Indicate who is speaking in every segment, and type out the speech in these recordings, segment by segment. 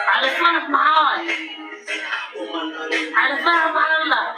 Speaker 1: على صنف معاي على صنف على الله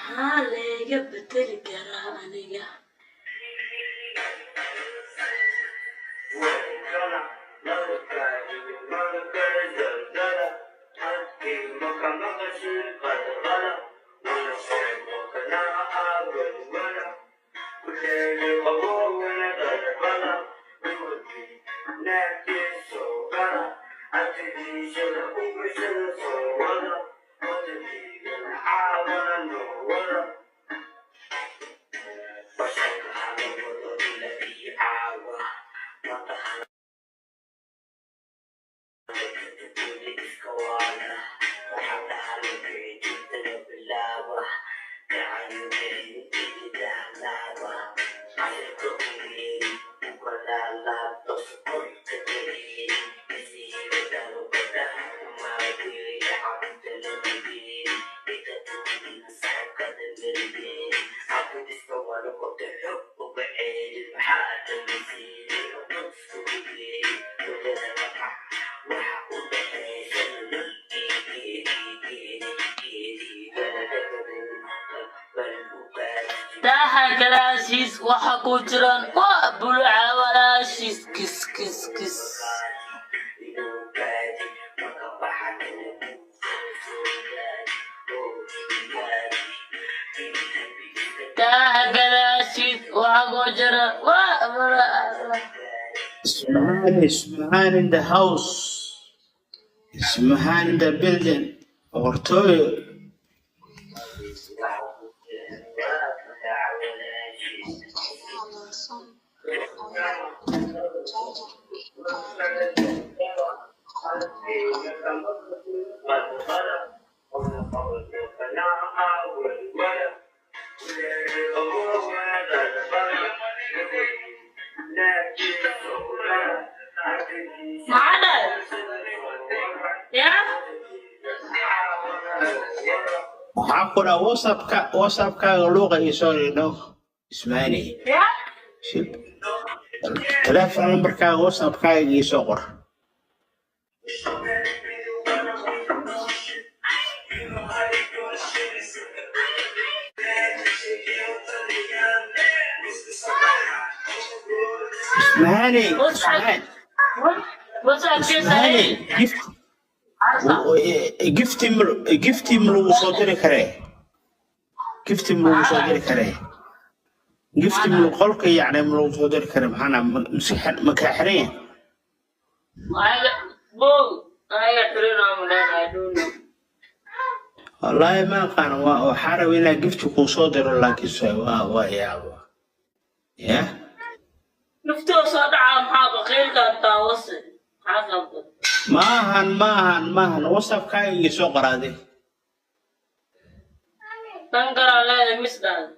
Speaker 1: حالي قبت القرانية تاها كلاسيس وحكو جران وبلع ولاشيس كس كس كس تاها كلاسيس وحكو جران وبلع
Speaker 2: اسمهان in the house. اسمهان in the building. Ortoyo.
Speaker 1: معنا يا
Speaker 2: Hakuna WhatsApp ka luqa iso Ismaani.
Speaker 1: يا
Speaker 2: Telephone number ka WhatsApp ka iso qor. Ismaani.
Speaker 1: what's up
Speaker 2: Ismaani. Gift him lagu soo diri karee. Gift him lagu soo diri karee. Gift him qolka yaani lagu soo diri karee maxana masixan ma ka xireen.
Speaker 1: I don't know.
Speaker 2: والله ما كان وحارب إلى جفت كوصادر لكن سوا يا
Speaker 1: نفتو صدع محاضر خيل كان تاوصل حسب
Speaker 2: ماهن وصف كاي سوقر هذه
Speaker 1: تنقر على المسداد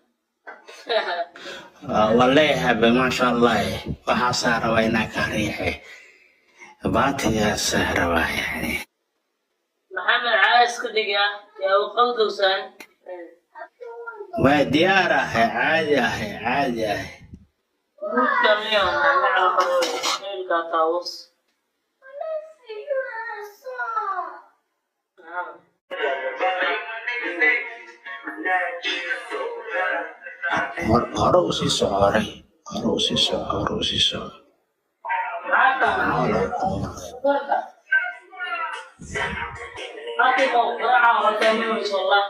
Speaker 2: والله هبه ما شاء الله وحصار وينك ريحه باتي يا سهرة يعني
Speaker 1: محمد عايز كدقة يا وقلدوسان
Speaker 2: ما دياره عادي
Speaker 1: كم يوم أنا على خيل كان تاوص
Speaker 2: hore u sii socoray
Speaker 1: Aku mau berangkat ke Musola.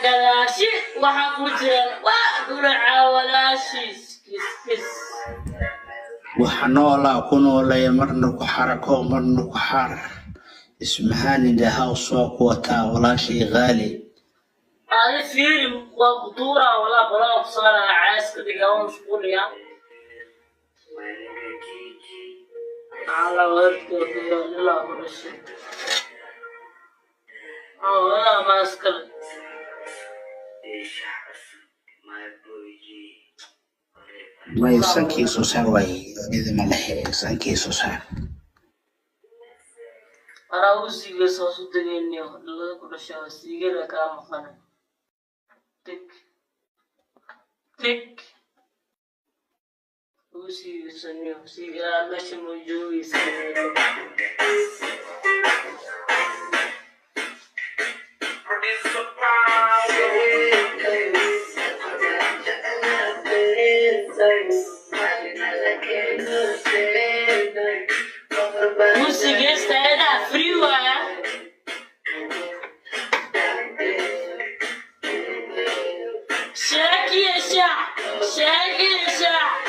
Speaker 1: Galaxy waxaa ku jira waa guraca walaashiis kis
Speaker 2: waxa noolaa ku noolaya marna ku xarako marna ku xar ismahan in the house waa ku wataa walaashii qaali
Speaker 1: ay fiilim waa qutura wala qolaa saaraa caaska digawan shquliya ala warto la qorosh wala maskal
Speaker 2: ما يسانكي سوسار واي إذا ما لحي سانكي سوسار
Speaker 1: أراوسي بسوسو تجينيو لا كل شيء سيجرا كام خانة تك تك وسي سنيو سيجرا مش موجود سنيو Música esta era fría. Shakira, Shakira.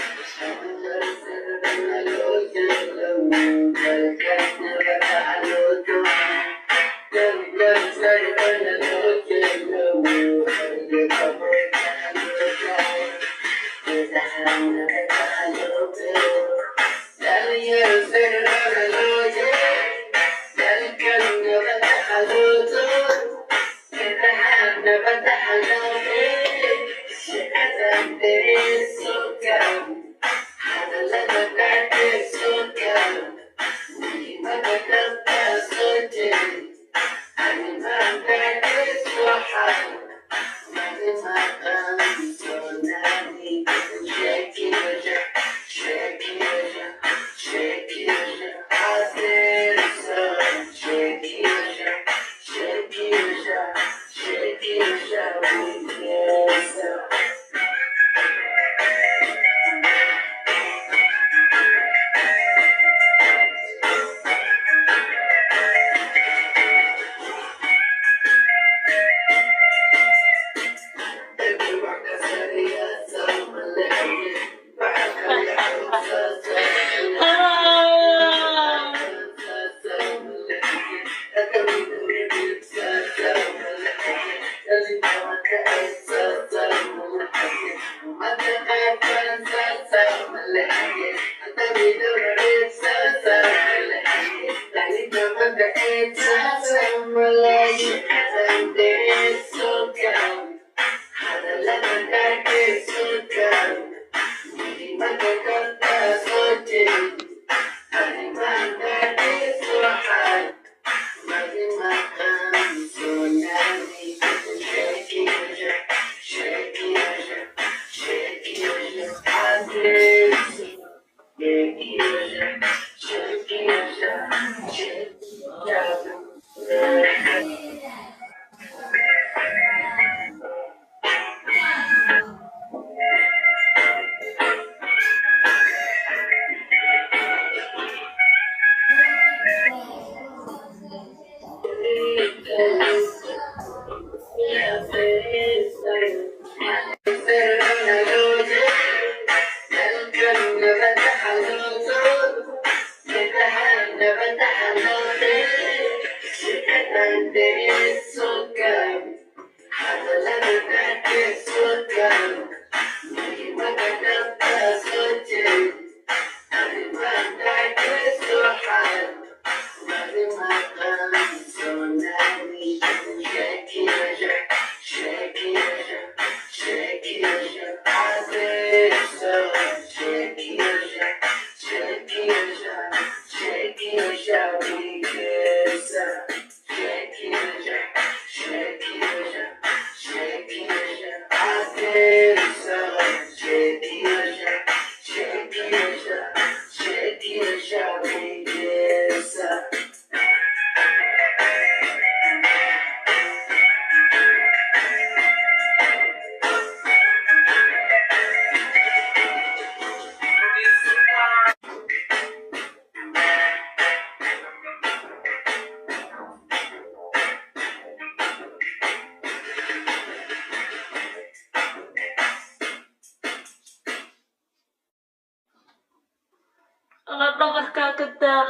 Speaker 1: أنا ضغط كاكتا